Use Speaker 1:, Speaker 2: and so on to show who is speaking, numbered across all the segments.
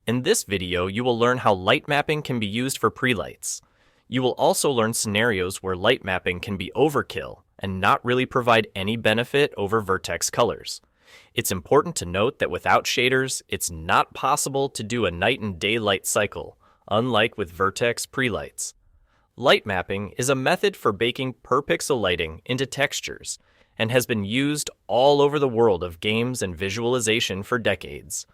Speaker 1: In this video, you will learn how light mapping can be used for prelights. You will also learn scenarios where light mapping can be overkill and not really provide any benefit over vertex colors. It's important to note that without shaders, it's not possible to do a night and day light cycle, unlike with vertex prelights. Light mapping is a method for baking per pixel lighting into textures and has been used all over the world of games and visualization for decades.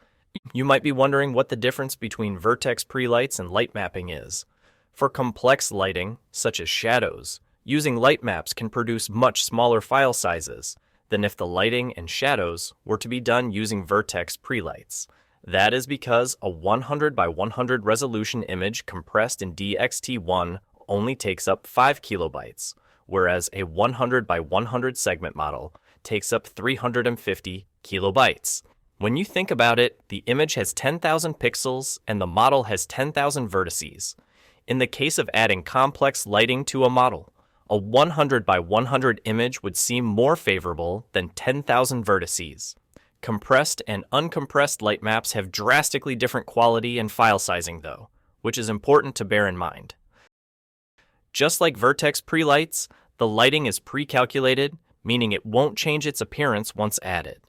Speaker 1: You might be wondering what the difference between vertex prelights and light mapping is. For complex lighting, such as shadows, using light maps can produce much smaller file sizes than if the lighting and shadows were to be done using vertex prelights. That is because a 100 by 100 resolution image compressed in DXT1 only takes up 5 kilobytes, whereas a 100 by 100 segment model takes up 350 kilobytes. When you think about it, the image has 10,000 pixels and the model has 10,000 vertices. In the case of adding complex lighting to a model, a 100 by 100 image would seem more favorable than 10,000 vertices. Compressed and uncompressed light maps have drastically different quality and file sizing though, which is important to bear in mind. Just like vertex prelights, the lighting is pre-calculated, meaning it won't change its appearance once added.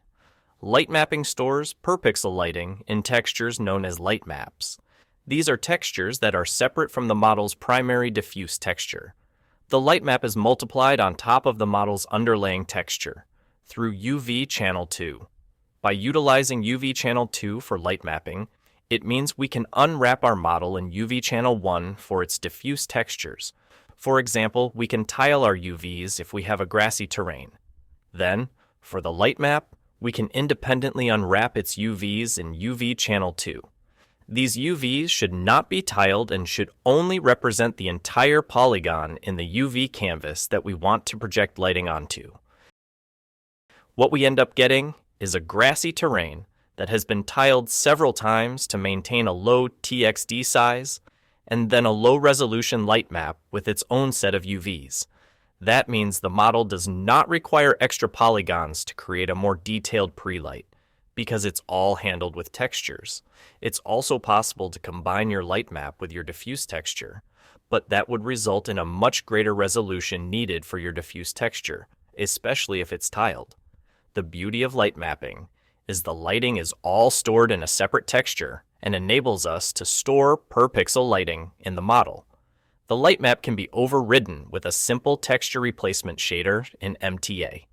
Speaker 1: Light mapping stores per pixel lighting in textures known as light maps. These are textures that are separate from the model's primary diffuse texture. The light map is multiplied on top of the model's underlying texture through UV channel 2. By utilizing UV channel 2 for light mapping, it means we can unwrap our model in UV channel 1 for its diffuse textures. For example, we can tile our UVs if we have a grassy terrain. Then, for the light map, we can independently unwrap its UVs in UV channel 2. These UVs should not be tiled and should only represent the entire polygon in the UV canvas that we want to project lighting onto. What we end up getting is a grassy terrain that has been tiled several times to maintain a low TXD size, and then a low-resolution light map with its own set of UVs. That means the model does not require extra polygons to create a more detailed prelight, because it's all handled with textures. It's also possible to combine your light map with your diffuse texture, but that would result in a much greater resolution needed for your diffuse texture, especially if it's tiled. The beauty of light mapping is the lighting is all stored in a separate texture and enables us to store per pixel lighting in the model. The light map can be overridden with a simple texture replacement shader in MTA.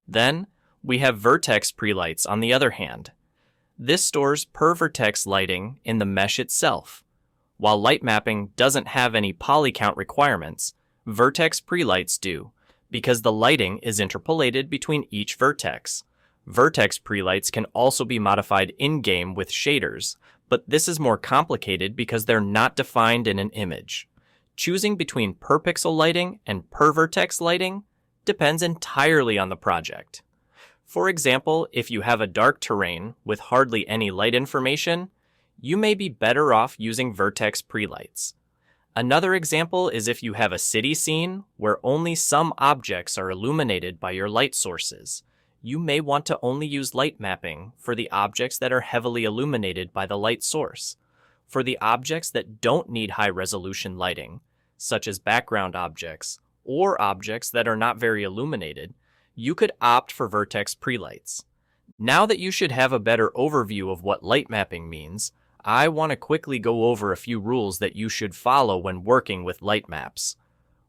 Speaker 1: Then, we have vertex prelights on the other hand. This stores per vertex lighting in the mesh itself. While light mapping doesn't have any poly count requirements, vertex prelights do, because the lighting is interpolated between each vertex. Vertex prelights can also be modified in-game with shaders, but this is more complicated because they're not defined in an image. Choosing between per pixel lighting and per vertex lighting depends entirely on the project. For example, if you have a dark terrain with hardly any light information, you may be better off using vertex prelights. Another example is if you have a city scene where only some objects are illuminated by your light sources. You may want to only use light mapping for the objects that are heavily illuminated by the light source. For the objects that don't need high-resolution lighting, such as background objects or objects that are not very illuminated, you could opt for vertex prelights. Now that you should have a better overview of what light mapping means, I want to quickly go over a few rules that you should follow when working with light maps.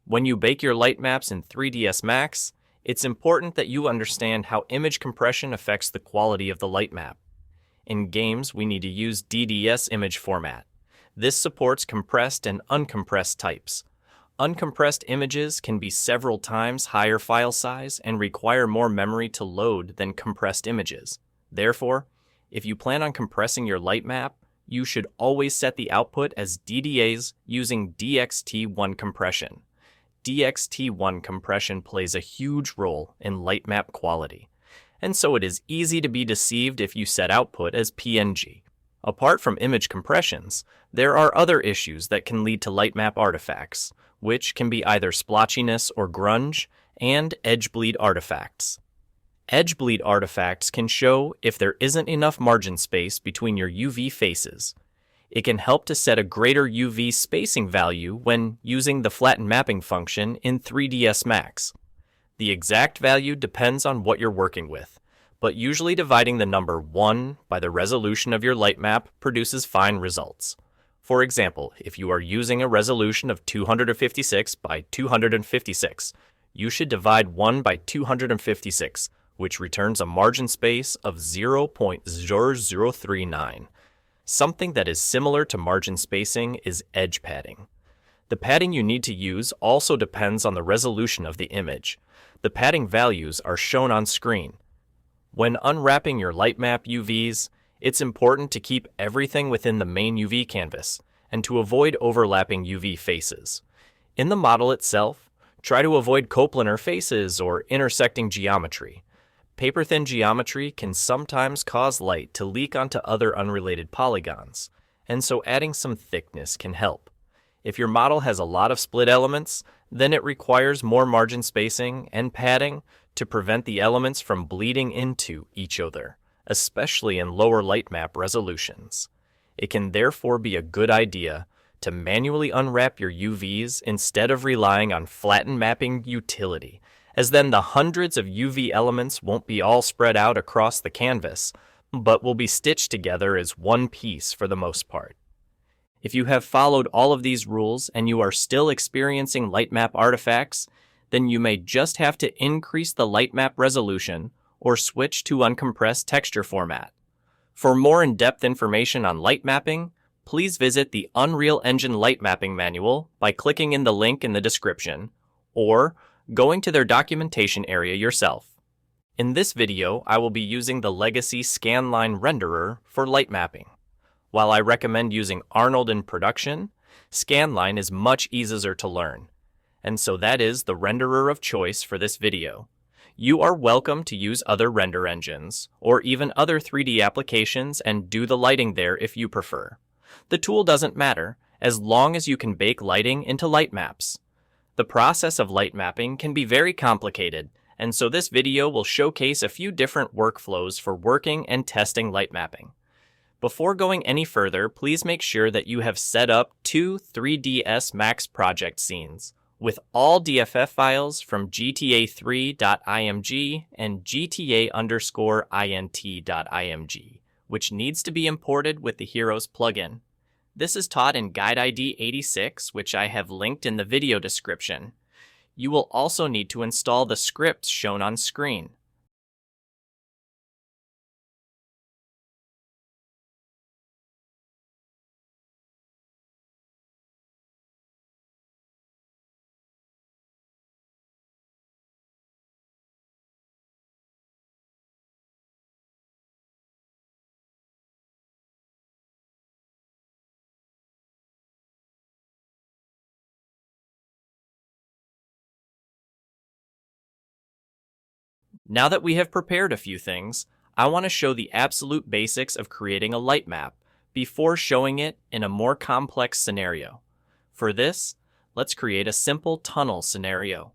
Speaker 1: When you bake your light maps in 3ds Max, it's important that you understand how image compression affects the quality of the light map. In games, we need to use DDS image format. This supports compressed and uncompressed types. Uncompressed images can be several times higher file size and require more memory to load than compressed images. Therefore, if you plan on compressing your light map, you should always set the output as DDAs using DXT1 compression. DXT1 compression plays a huge role in light map quality, and so it is easy to be deceived if you set output as PNG. Apart from image compressions, there are other issues that can lead to light map artifacts, which can be either splotchiness or grunge, and edge bleed artifacts. Edge bleed artifacts can show if there isn't enough margin space between your UV faces. It can help to set a greater UV spacing value when using the flatten mapping function in 3ds Max. The exact value depends on what you're working with, but usually dividing the number 1 by the resolution of your light map produces fine results. For example, if you are using a resolution of 256 by 256, you should divide 1 by 256, which returns a margin space of 0.0039. Something that is similar to margin spacing is edge padding. The padding you need to use also depends on the resolution of the image. The padding values are shown on screen. When unwrapping your Lightmap UVs, it's important to keep everything within the main UV canvas and to avoid overlapping UV faces. In the model itself, try to avoid coplanar faces or intersecting geometry. Paper-thin geometry can sometimes cause light to leak onto other unrelated polygons, and so adding some thickness can help. If your model has a lot of split elements, then it requires more margin spacing and padding to prevent the elements from bleeding into each other, especially in lower light map resolutions. It can therefore be a good idea to manually unwrap your UVs instead of relying on flatten mapping utility, as then the hundreds of UV elements won't be all spread out across the canvas, but will be stitched together as one piece for the most part. If you have followed all of these rules and you are still experiencing lightmap artifacts, then you may just have to increase the lightmap resolution or switch to uncompressed texture format. For more in-depth information on light mapping, please visit the Unreal Engine Light Mapping Manual by clicking in the link in the description, or going to their documentation area yourself. In this video, I will be using the Legacy Scanline Renderer for light mapping. While I recommend using Arnold in production, Scanline is much easier to learn, and so that is the renderer of choice for this video. You are welcome to use other render engines, or even other 3D applications and do the lighting there if you prefer. The tool doesn't matter, as long as you can bake lighting into light maps. The process of light mapping can be very complicated, and so this video will showcase a few different workflows for working and testing light mapping. Before going any further, please make sure that you have set up two 3ds Max project scenes with all DFF files from gta3.img and gta_int.img, which needs to be imported with the Heroes plugin. This is taught in Guide ID 86, which I have linked in the video description. You will also need to install the scripts shown on screen. Now that we have prepared a few things, I want to show the absolute basics of creating a light map before showing it in a more complex scenario. For this, let's create a simple tunnel scenario.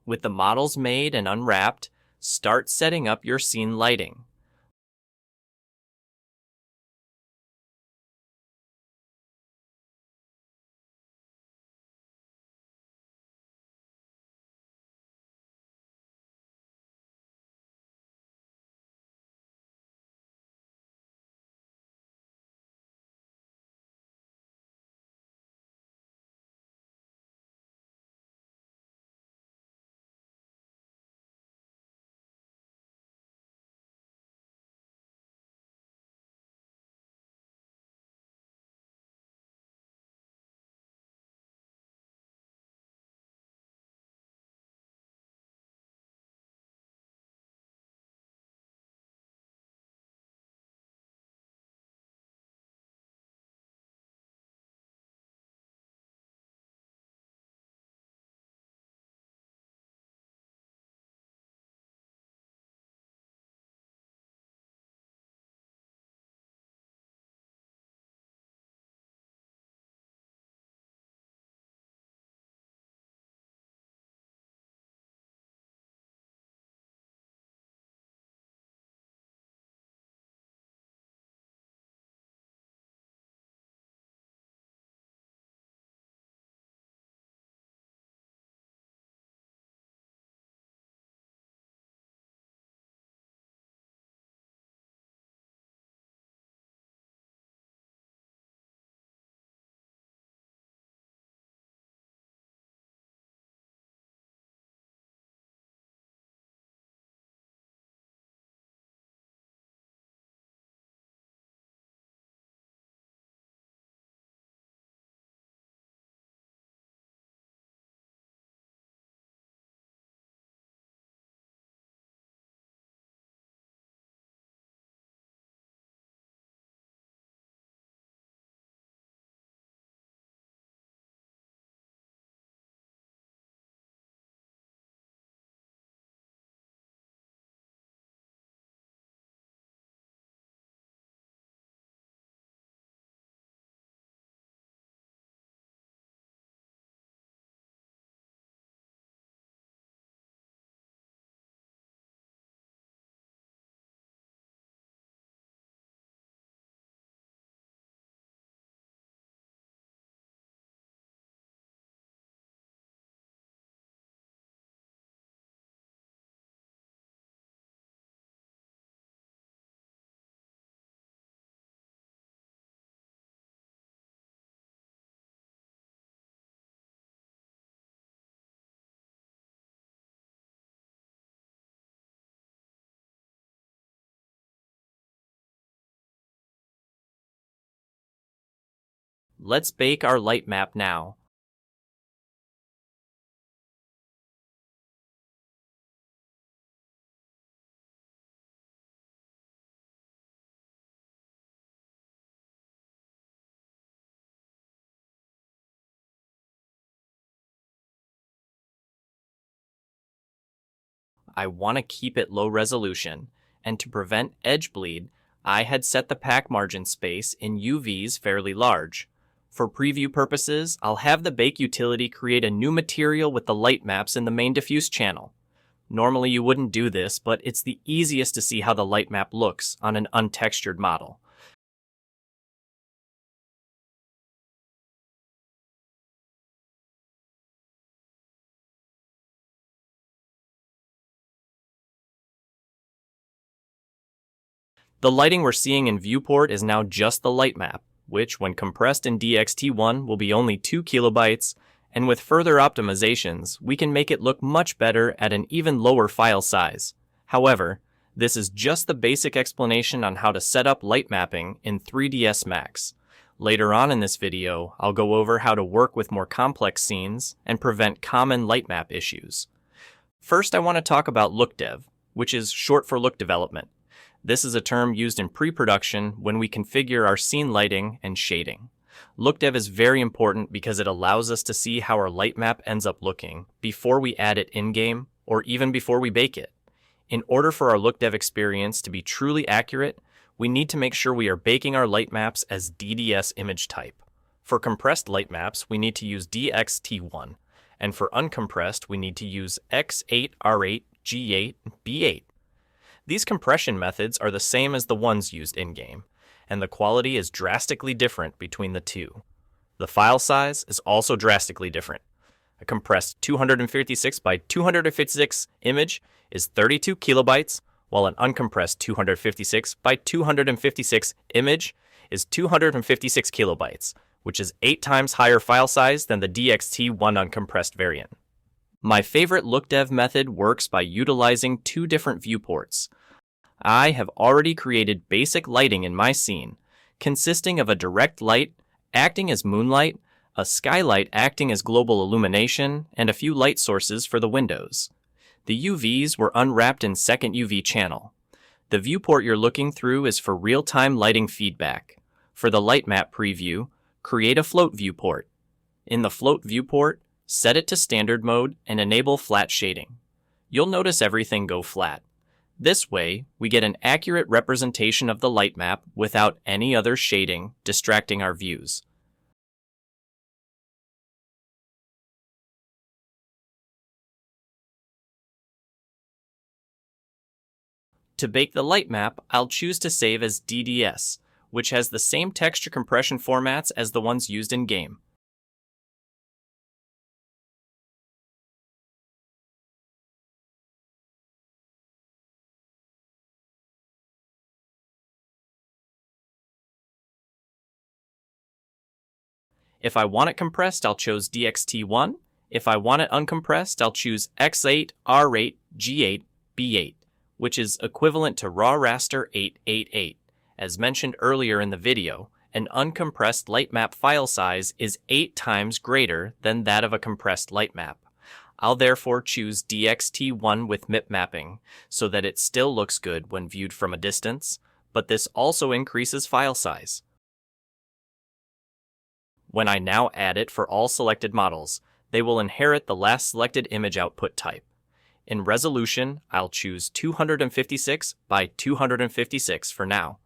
Speaker 1: With the models made and unwrapped, start setting up your scene lighting. Let's bake our light map now. I want to keep it low resolution, and to prevent edge bleed, I had set the pack margin space in UVs fairly large. For preview purposes, I'll have the bake utility create a new material with the light maps in the main diffuse channel. Normally you wouldn't do this, but it's the easiest to see how the light map looks on an untextured model. The lighting we're seeing in viewport is now just the light map, which when compressed in DXT1 will be only 2 kilobytes, and with further optimizations, we can make it look much better at an even lower file size. However, this is just the basic explanation on how to set up light mapping in 3ds Max. Later on in this video, I'll go over how to work with more complex scenes and prevent common light map issues. First, I want to talk about lookdev, which is short for look development. This is a term used in pre-production when we configure our scene lighting and shading. Lookdev is very important because it allows us to see how our light map ends up looking before we add it in-game or even before we bake it. In order for our lookdev experience to be truly accurate, we need to make sure we are baking our light maps as DDS image type. For compressed light maps, we need to use DXT1, and for uncompressed we need to use X8, R8, G8, B8. These compression methods are the same as the ones used in-game, and the quality is drastically different between the two. The file size is also drastically different. A compressed 256 by 256 image is 32 kilobytes, while an uncompressed 256 by 256 image is 256 kilobytes, which is 8 times higher file size than the DXT1 uncompressed variant. My favorite lookdev method works by utilizing two different viewports. I have already created basic lighting in my scene, consisting of a direct light acting as moonlight, a skylight acting as global illumination, and a few light sources for the windows. The UVs were unwrapped in second UV channel. The viewport you're looking through is for real-time lighting feedback. For the Lightmap preview, create a float viewport. In the float viewport, set it to standard mode and enable flat shading. You'll notice everything go flat. This way, we get an accurate representation of the Lightmap without any other shading distracting our views. To bake the Lightmap, I'll choose to save as DDS, which has the same texture compression formats as the ones used in-game. If I want it compressed, I'll choose DXT1. If I want it uncompressed, I'll choose X8, R8, G8, B8, which is equivalent to raw raster 888. As mentioned earlier in the video, an uncompressed Lightmap file size is 8 times greater than that of a compressed Lightmap. I'll therefore choose DXT1 with MIP mapping, so that it still looks good when viewed from a distance, but this also increases file size. When I now add it for all selected models, they will inherit the last selected image output type. In resolution, I'll choose 256 by 256 for now.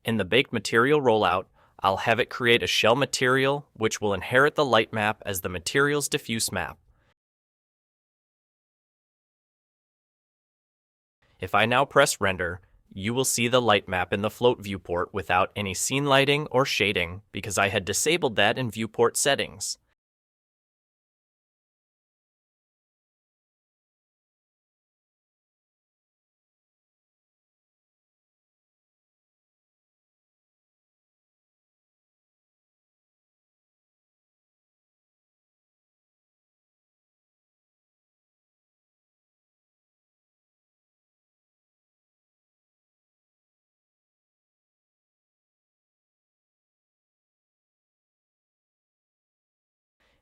Speaker 1: In the baked material rollout, I'll have it create a shell material which will inherit the Lightmap as the material's diffuse map. If I now press render, you will see the Lightmap in the float viewport without any scene lighting or shading because I had disabled that in viewport settings.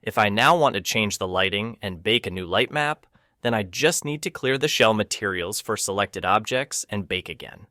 Speaker 1: If I now want to change the lighting and bake a new Lightmap, then I just need to clear the shell materials for selected objects and bake again.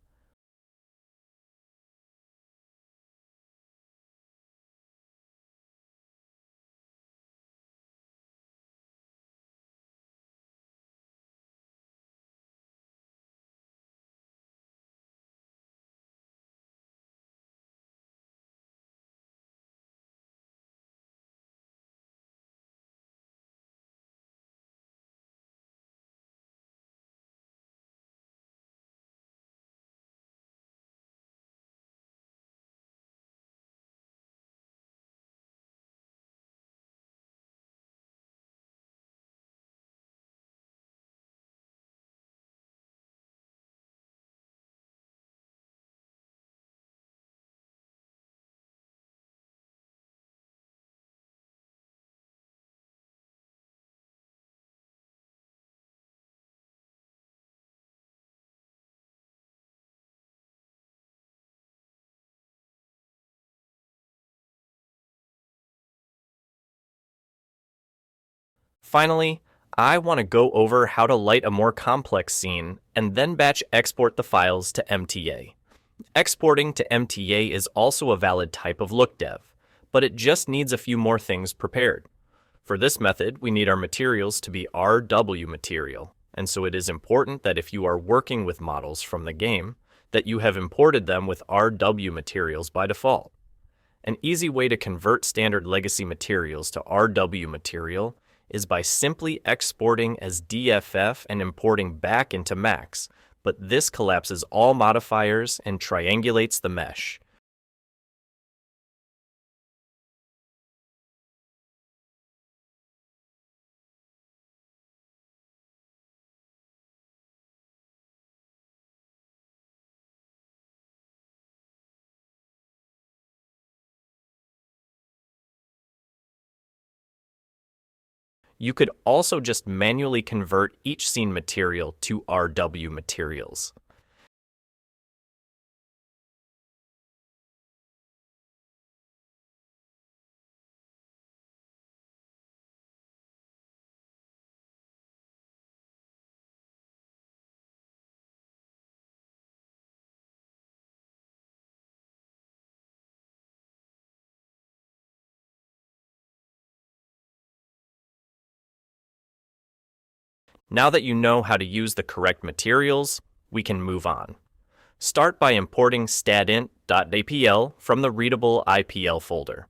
Speaker 1: Finally, I want to go over how to light a more complex scene and then batch export the files to MTA. Exporting to MTA is also a valid type of lookdev, but it just needs a few more things prepared. For this method, we need our materials to be RW material, and so it is important that if you are working with models from the game, that you have imported them with RW materials by default. An easy way to convert standard legacy materials to RW material is by simply exporting as DFF and importing back into Max, but this collapses all modifiers and triangulates the mesh. You could also just manually convert each scene material to RW materials. Now that you know how to use the correct materials, we can move on. Start by importing stadint.apl from the readable IPL folder.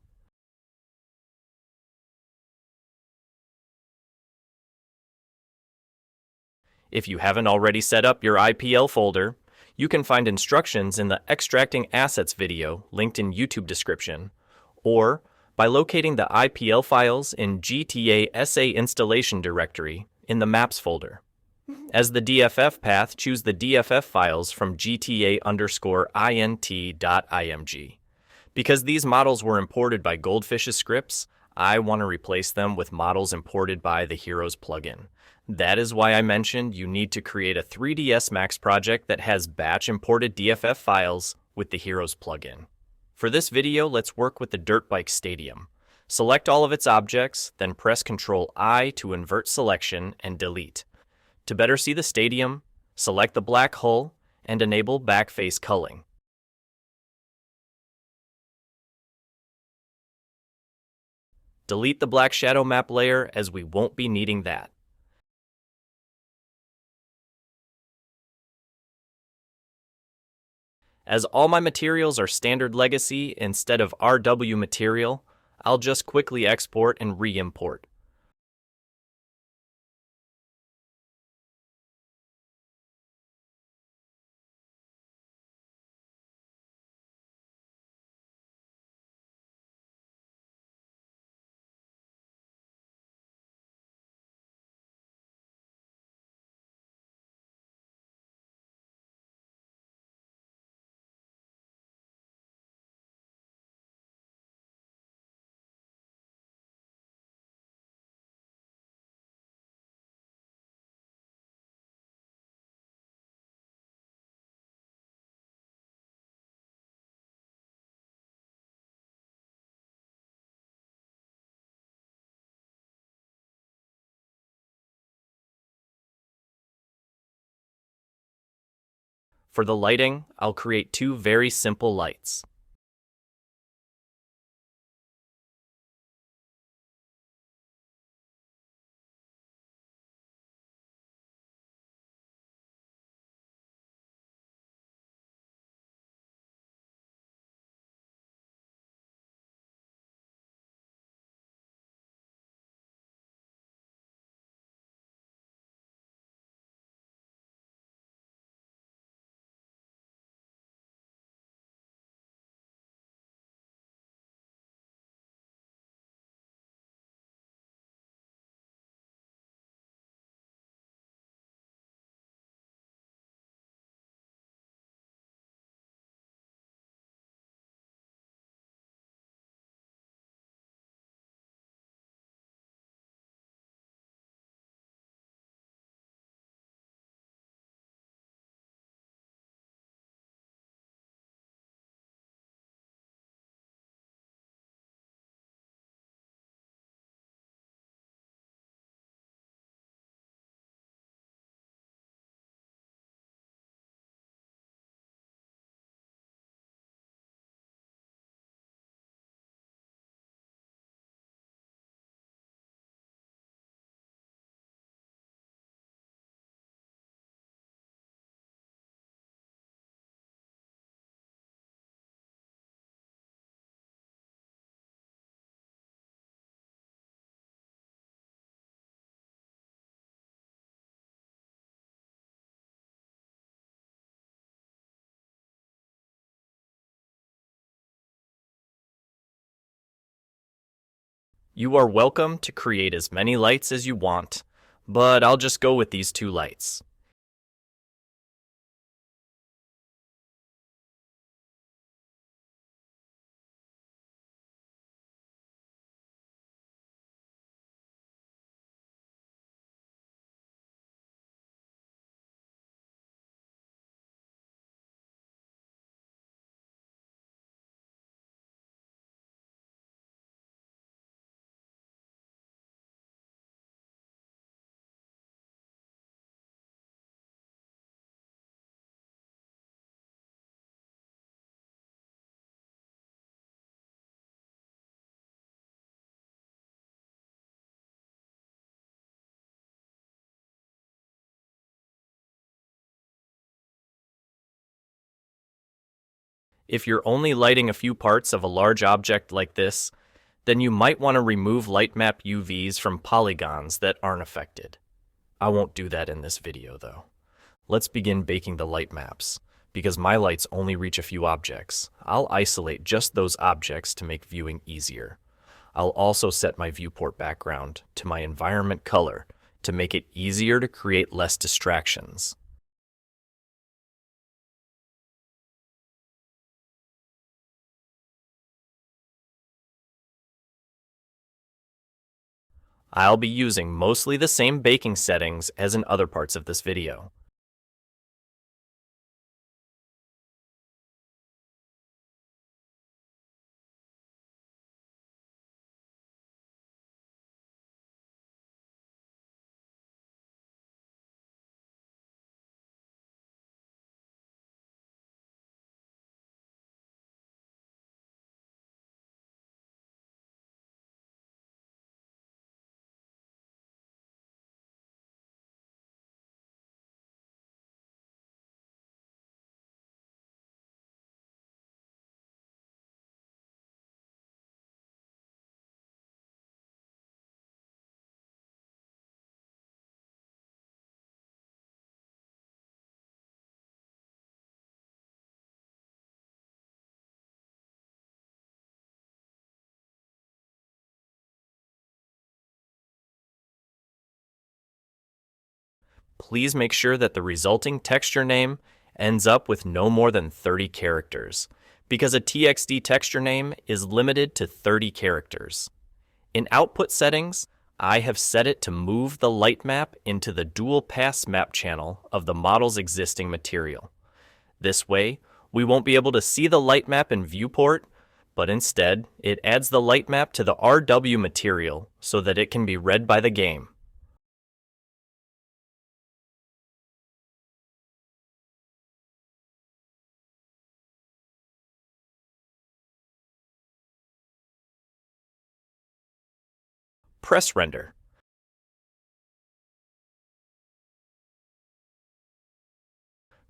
Speaker 1: If you haven't already set up your IPL folder, you can find instructions in the Extracting Assets video linked in YouTube description, or by locating the IPL files in GTA SA installation directory in the Maps folder. As the DFF path, choose the DFF files from gta_int.img. Because these models were imported by Goldfish's scripts, I want to replace them with models imported by the Heroes plugin. That is why I mentioned you need to create a 3ds Max project that has batch imported DFF files with the Heroes plugin. For this video, let's work with the dirt bike stadium. Select all of its objects, then press Ctrl-I to invert selection and delete. To better see the stadium, select the black hull and enable backface culling. Delete the black shadow map layer as we won't be needing that. As all my materials are standard legacy instead of RW material, I'll just quickly export and re-import. For the lighting, I'll create two very simple lights. You are welcome to create as many lights as you want, but I'll just go with these 2 lights. If you're only lighting a few parts of a large object like this, then you might want to remove Lightmap UVs from polygons that aren't affected. I won't do that in this video though. Let's begin baking the light maps. Because my lights only reach a few objects, I'll isolate just those objects to make viewing easier. I'll also set my viewport background to my environment color to make it easier to create less distractions. I'll be using mostly the same baking settings as in other parts of this video. Please make sure that the resulting texture name ends up with no more than 30 characters, because a TXT texture name is limited to 30 characters. In output settings, I have set it to move the light map into the dual pass map channel of the model's existing material. This way, we won't be able to see the light map in viewport, but instead, it adds the light map to the RW material so that it can be read by the game. Press render.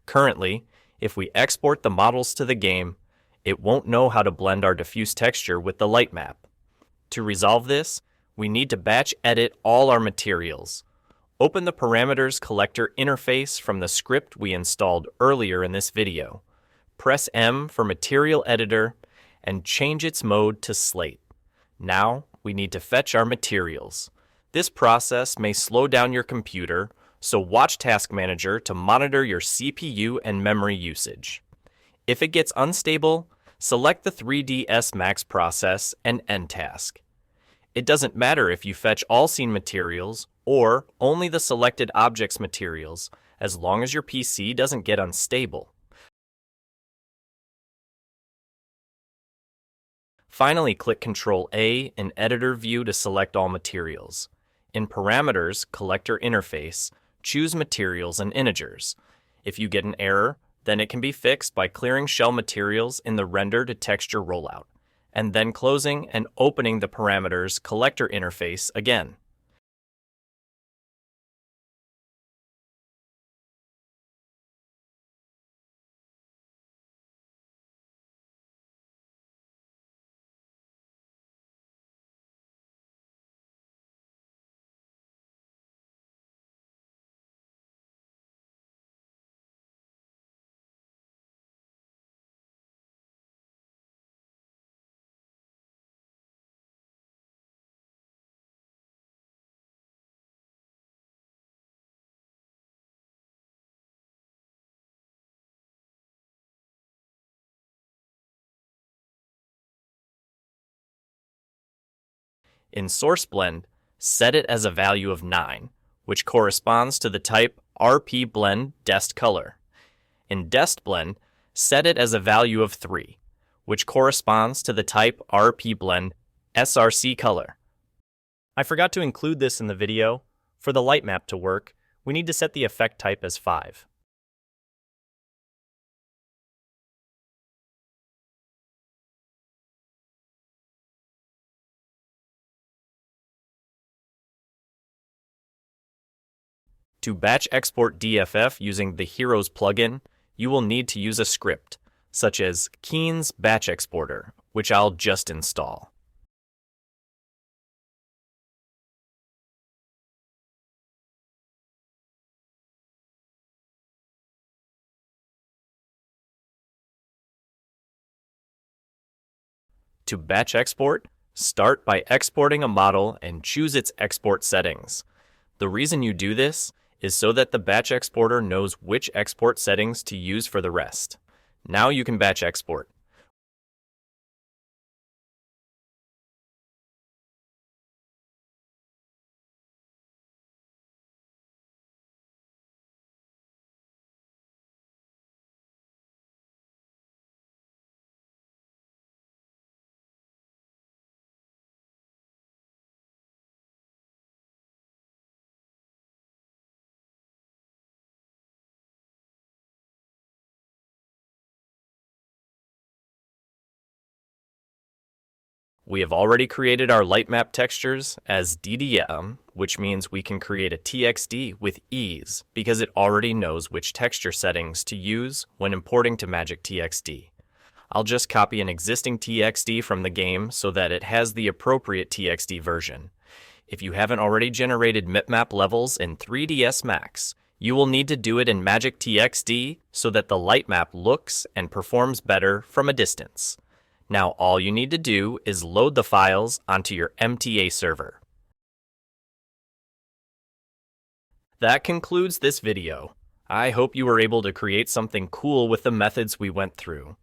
Speaker 1: Currently, if we export the models to the game, it won't know how to blend our diffuse texture with the light map. To resolve this, we need to batch edit all our materials. Open the parameters collector interface from the script we installed earlier in this video. Press M for material editor and change its mode to slate. Now we need to fetch our materials. This process may slow down your computer, so watch Task Manager to monitor your CPU and memory usage. If it gets unstable, select the 3ds Max process and end task. It doesn't matter if you fetch all scene materials or only the selected objects materials, as long as your PC doesn't get unstable. Finally, click Ctrl-A in Editor View to select all materials. In Parameters Collector Interface, choose Materials and Integers. If you get an error, then it can be fixed by clearing shell materials in the Render to Texture rollout, and then closing and opening the Parameters Collector Interface again. In Source Blend, set it as a value of 9, which corresponds to the type RP Blend Dest Color. In Dest Blend, set it as a value of 3, which corresponds to the type RP Blend SRC Color. I forgot to include this in the video. For the light map to work, we need to set the effect type as 5. To batch export DFF using the Heroes plugin, you will need to use a script, such as Keen's Batch Exporter, which I'll just install. To batch export, start by exporting a model and choose its export settings. The reason you do this is so that the batch exporter knows which export settings to use for the rest. Now you can batch export. We have already created our lightmap textures as DDM, which means we can create a TXD with ease because it already knows which texture settings to use when importing to Magic TXD. I'll just copy an existing TXD from the game so that it has the appropriate TXD version. If you haven't already generated bitmap levels in 3ds Max, you will need to do it in Magic TXD so that the lightmap looks and performs better from a distance. Now all you need to do is load the files onto your MTA server. That concludes this video. I hope you were able to create something cool with the methods we went through.